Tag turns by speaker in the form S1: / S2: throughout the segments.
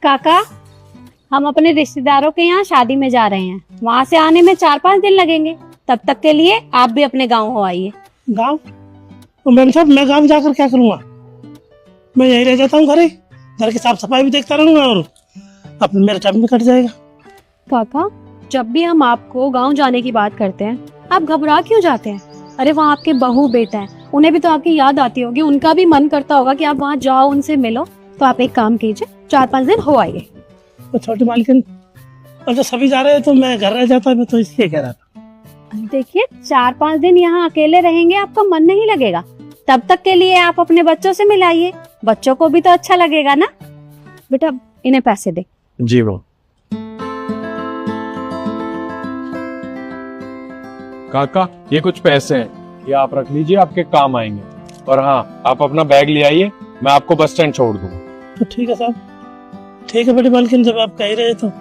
S1: काका, हम अपने रिश्तेदारों के यहाँ शादी में जा रहे हैं। वहाँ से आने में 4-5 दिन लगेंगे। तब तक के लिए आप भी अपने गांव हो आइए।
S2: गांव? तो मैम साहब, मैं गांव जाकर क्या करूँगा? मैं यहीं रह जाता हूँ, घर की साफ सफाई भी देखता रहूंगा और अपने मेरा टाइम भी कट जाएगा।
S1: काका, जब भी हम आपको गांव जाने की बात करते हैं, आप घबरा क्यों जाते हैं? अरे वहाँ आपके बहू बेटा है, उन्हें भी तो आपकी याद आती होगी, उनका भी मन करता होगा कि आप वहाँ जाओ, उनसे मिलो। तो आप एक काम कीजिए, 4-5 दिन हो आइए।
S2: तो छोटी मालकिन, और जब सभी जा रहे हैं तो मैं घर रह जाता, मैं तो इसलिए कह रहा था।
S1: देखिए, 4-5 दिन यहाँ अकेले रहेंगे, आपका मन नहीं लगेगा। तब तक के लिए आप अपने बच्चों से मिलाइए, बच्चों को भी तो अच्छा लगेगा ना। बेटा, इन्हें पैसे दे।
S3: जी वो काका, ये कुछ पैसे हैं, ये आप रख लीजिए, आपके काम आएंगे। और हाँ, आप अपना बैग ले आइए, मैं आपको बस स्टैंड छोड़ दूंगा।
S2: तो ठीक है साहब, ठीक है बड़ी मालकिन, जब आप कह रहे तो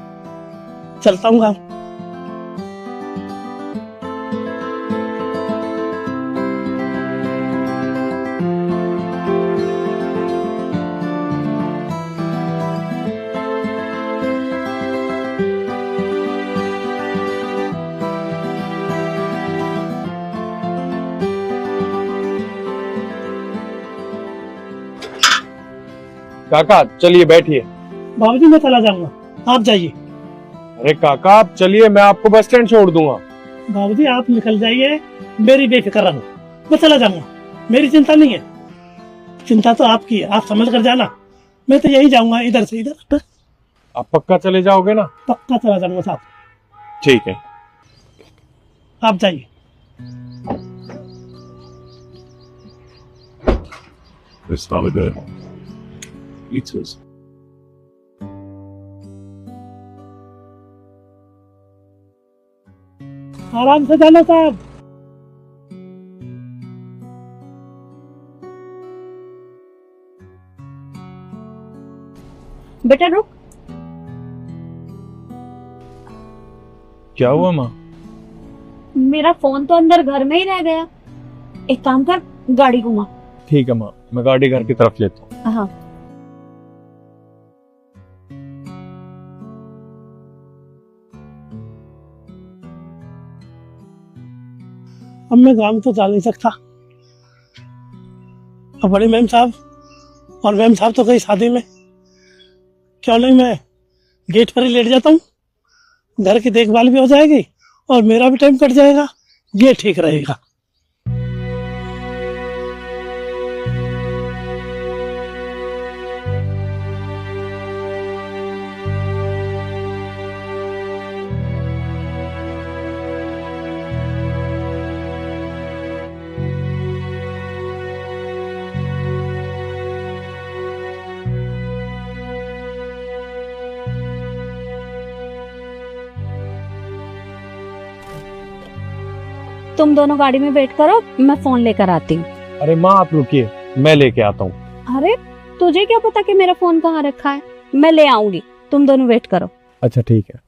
S2: चलता हूँ गाँव।
S3: काका चलिए बैठिए।
S2: बाबूजी, मैं चला जाऊंगा, आप जाइए।
S3: अरे काका आप चलिए, मैं आपको बस स्टैंड छोड़ दूंगा।
S2: बाबूजी, आप निकल जाइए, मेरी बेफिक्र रहो, मैं चला जाऊंगा, मेरी चिंता नहीं है। चिंता तो आपकी है, आप समझ कर जाना। मैं तो यही जाऊंगा, इधर से इधर।
S3: आप पक्का चले जाओगे ना?
S2: पक्का चला जाऊंगा साहब।
S3: ठीक है,
S2: आप जाइए।
S4: It's not a good. Eats us.
S2: आराम से जाना साहब।
S1: बेटा रुक।
S3: क्या हुआ माँ?
S1: मेरा फोन तो अंदर घर में ही रह गया। एक काम कर, गाड़ी घुमा।
S3: ठीक है माँ, मैं गाड़ी घर की तरफ लेता हूँ।
S1: हाँ।
S2: अब मैं गांव तो जा नहीं सकता। अब बड़े मैम साहब और मैम साहब तो गई शादी में, क्यों नहीं मैं गेट पर ही लेट जाता हूँ। घर की देखभाल भी हो जाएगी और मेरा भी टाइम कट जाएगा, ये ठीक रहेगा।
S1: तुम दोनों गाड़ी में वेट करो, मैं फोन लेकर आती हूँ।
S3: अरे माँ आप रुकिए, मैं लेके आता हूँ।
S1: अरे तुझे क्या पता कि मेरा फोन कहाँ रखा है? मैं ले आऊंगी, तुम दोनों वेट करो।
S3: अच्छा ठीक है।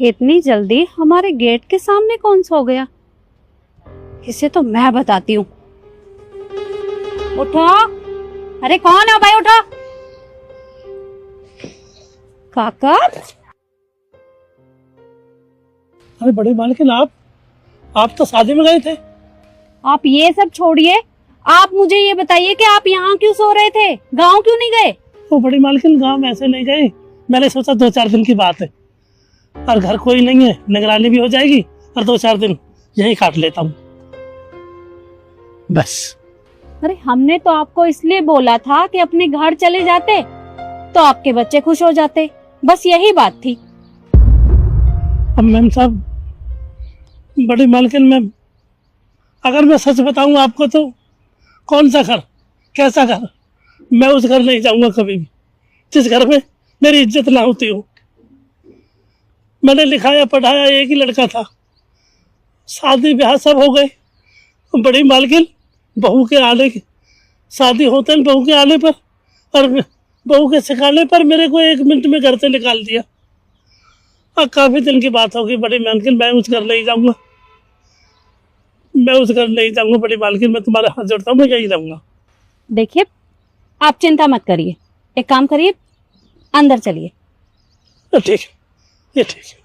S1: इतनी जल्दी हमारे गेट के सामने कौन सो गया? इसे तो मैं बताती हूँ। उठो, अरे कौन है भाई? उठो। काका,
S2: अरे बड़े मालकिन, आप तो शादी में गए थे।
S1: आप ये सब छोड़िए, आप मुझे ये बताइए कि आप यहाँ क्यों सो रहे थे? गांव क्यों नहीं गए?
S2: वो बड़ी मालकिन, गांव में ऐसे नहीं गए, मैंने सोचा 2-4 दिन की बात है और घर कोई नहीं है, निगरानी भी हो जाएगी और 2-4 दिन यहीं काट लेता हूँ बस।
S1: अरे हमने तो आपको इसलिए बोला था कि अपने घर चले जाते तो आपके बच्चे खुश हो जाते, बस यही बात थी।
S2: अब मैम साहब, बड़ी मालकिन, अगर मैं सच बताऊं आपको तो कौन सा घर, कैसा घर, मैं उस घर नहीं जाऊंगा कभी भी जिस घर में मेरी इज्जत ना होती हो। मैंने लिखाया पढ़ाया एक ही लड़का था, शादी ब्याह सब हो गए, बड़ी मालकिन बहू के आने की शादी होते हैं, बहू के आने पर और बहू के सिखाने पर मेरे को 1 मिनट में घर से निकाल दिया। और काफ़ी दिन की बात होगी बड़ी मालकिन, मैं उस घर नहीं जाऊँगा, मैं उस घर नहीं जाऊँगा बड़ी मालकिन, मैं तुम्हारे हाथ जोड़ता हूँ, मैं यहीं रहूँगा।
S1: देखिए, आप चिंता मत करिए, एक काम करिए, अंदर चलिए।
S2: ठीक है, ये ठीक है।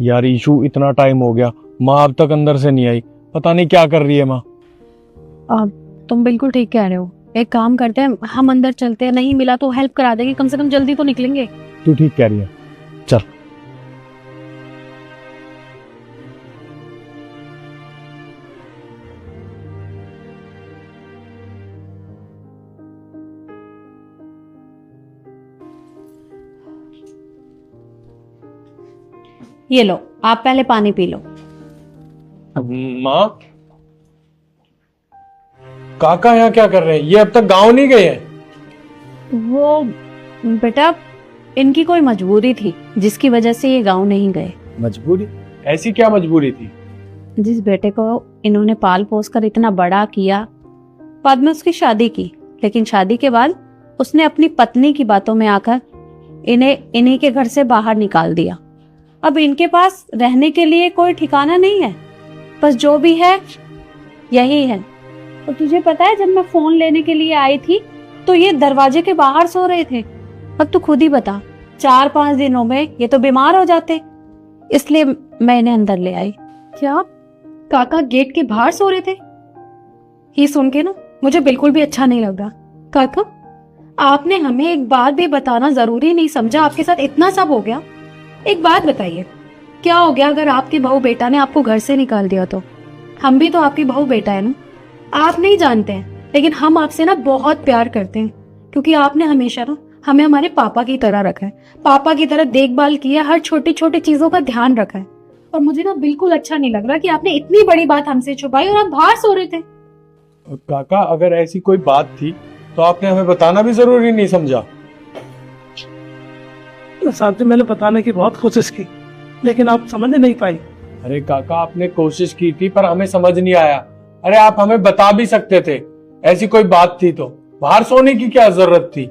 S3: यार ईशू, इतना टाइम हो गया, माँ अब तक अंदर से नहीं आई, पता नहीं क्या कर रही है माँ।
S1: तुम बिल्कुल ठीक कह रहे हो, एक काम करते हैं, हम अंदर चलते हैं, नहीं मिला तो हेल्प करा देंगे, कम से कम जल्दी तो निकलेंगे।
S3: तू ठीक कह रही है, चल।
S1: ये लो, आप पहले पानी पी लो।
S3: माँ, काका यहाँ क्या कर रहे हैं? ये अब तक गांव नहीं गए हैं?
S1: वो बेटा, इनकी कोई मजबूरी थी जिसकी वजह से ये गांव नहीं गए।
S3: मजबूरी? ऐसी क्या मजबूरी थी?
S1: जिस बेटे को इन्होंने पाल पोस कर इतना बड़ा किया, बाद में उसकी शादी की, लेकिन शादी के बाद उसने अपनी पत्नी की बातों में आकर इन्हीं के घर से बाहर निकाल दिया। अब इनके पास रहने के लिए कोई ठिकाना नहीं है, बस जो भी है यही है। और तुझे पता है, जब मैं फोन लेने के लिए आई थी तो ये दरवाजे के बाहर सो रहे थे। अब तू खुद ही बता, 4-5 दिनों में ये तो बीमार हो जाते, इसलिए मैं इन्हें अंदर ले आई। क्या काका गेट के बाहर सो रहे थे? ये सुन के ना मुझे बिल्कुल भी अच्छा नहीं लग रहा। काका, आपने हमें एक बात भी बताना जरूरी नहीं समझा? आपके साथ इतना सब हो गया, एक बात बताइए, क्या हो गया अगर आपके बहू बेटा ने आपको घर से निकाल दिया तो? हम भी तो आपकी बहू बेटा है ना। आप नहीं जानते हैं, लेकिन हम आपसे ना बहुत प्यार करते हैं, क्योंकि आपने हमेशा ना हमें हमारे पापा की तरह रखा है, पापा की तरह देखभाल किया, हर छोटी छोटी चीजों का ध्यान रखा है। और मुझे ना बिल्कुल अच्छा नहीं लग रहा कि आपने इतनी बड़ी बात हमसे छुपाई और आप बाहर सो रहे थे।
S3: काका, अगर ऐसी कोई बात थी तो आपने हमें बताना भी जरूरी नहीं समझा?
S2: साथ में मैंने बताने की बहुत कोशिश की, लेकिन आप समझ नहीं पाई।
S3: अरे काका, आपने कोशिश की थी पर हमें समझ नहीं आया। अरे आप हमें बता भी सकते थे, ऐसी कोई बात थी तो बाहर सोने की क्या जरूरत थी?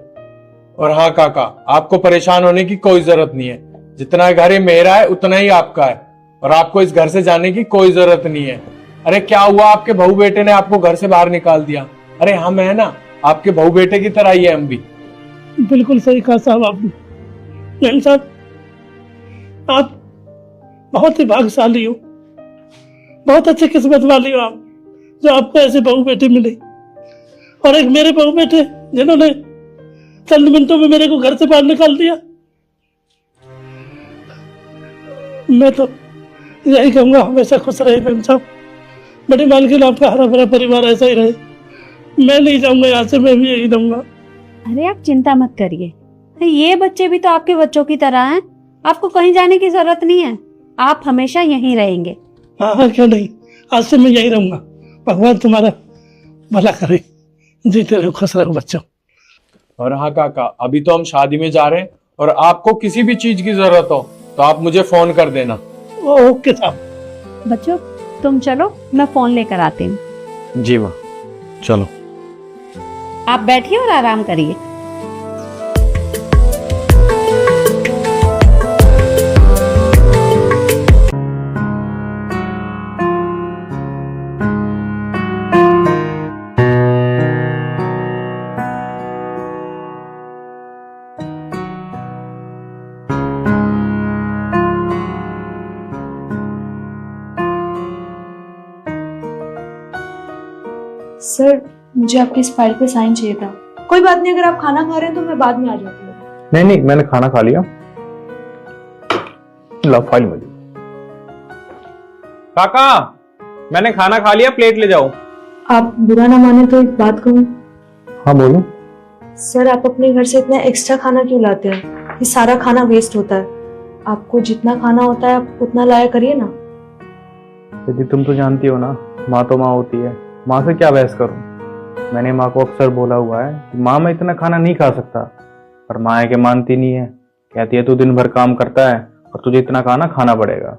S3: और हाँ काका, आपको परेशान होने की कोई जरूरत नहीं है, जितना घर ये मेरा है उतना ही आपका है, और आपको इस घर से जाने की कोई जरूरत नहीं है। अरे क्या हुआ, आपके बहू बेटे ने आपको घर से बाहर निकाल दिया? अरे हम है ना, आपके बहू बेटे की तरह ही है हम भी।
S2: बिल्कुल सही कहा साहब आपने। नहीं साहब, आप बहुत ही भाग्यशाली हो, बहुत अच्छी किस्मत वाली हो आप, जो आपको ऐसे बहू बेटे मिले। और एक मेरे बहू बेटे जिन्होंने चंद मिनटों में मेरे को घर से बाहर निकाल दिया। मैं तो यही कहूँगा, हमेशा खुश रहे मैम साहब, बड़ी मालकिन आपका हरा भरा परिवार ऐसा ही रहे। मैं नहीं जाऊंगा यहाँ से, मैं भी यही रहूंगा।
S1: अरे आप चिंता मत करिए, ये बच्चे भी तो आपके बच्चों की तरह हैं, आपको कहीं जाने की जरूरत नहीं है, आप हमेशा यहीं रहेंगे।
S2: हाँ हाँ, क्यों नहीं, आज से मैं यहीं रहूंगा। भगवान तुम्हारा भला करे, जीते रहो, खुश रहो बच्चों।
S3: और हाँ काका, अभी तो हम शादी में जा रहे हैं, और आपको किसी भी चीज की जरूरत हो तो आप मुझे फोन कर देना।
S2: ओके साहब।
S1: बच्चों तुम चलो, मैं फोन लेकर आती हूँ।
S3: जी माँ, चलो।
S1: आप बैठिए और आराम करिए।
S5: सर, मुझे आपकी इस फाइल पे साइन चाहिए था। कोई बात नहीं, अगर आप खाना खा रहे हैं तो मैं बाद में आ जाती हूँ।
S6: नहीं नहीं, मैंने खाना खा लिया। ला फाइल मुझे। काका, मैंने खाना खा लिया, प्लेट ले जाओ।
S5: आप बुरा ना माने तो एक बात कहूँ?
S6: हाँ बोलो।
S5: सर, आप अपने घर से इतना एक्स्ट्रा खाना क्यों लाते हैं? ये सारा खाना वेस्ट होता है। आपको जितना खाना होता है आप उतना लाया करिए ना।
S6: यदि तुम तो जानती हो ना माँ तो माँ होती है, माँ से क्या बहस करूं। मैंने माँ को अक्सर बोला हुआ है कि माँ मैं इतना खाना नहीं खा सकता, पर माँ है कि मानती नहीं है। कहती है तू दिन भर काम करता है और तुझे इतना खाना खाना पड़ेगा।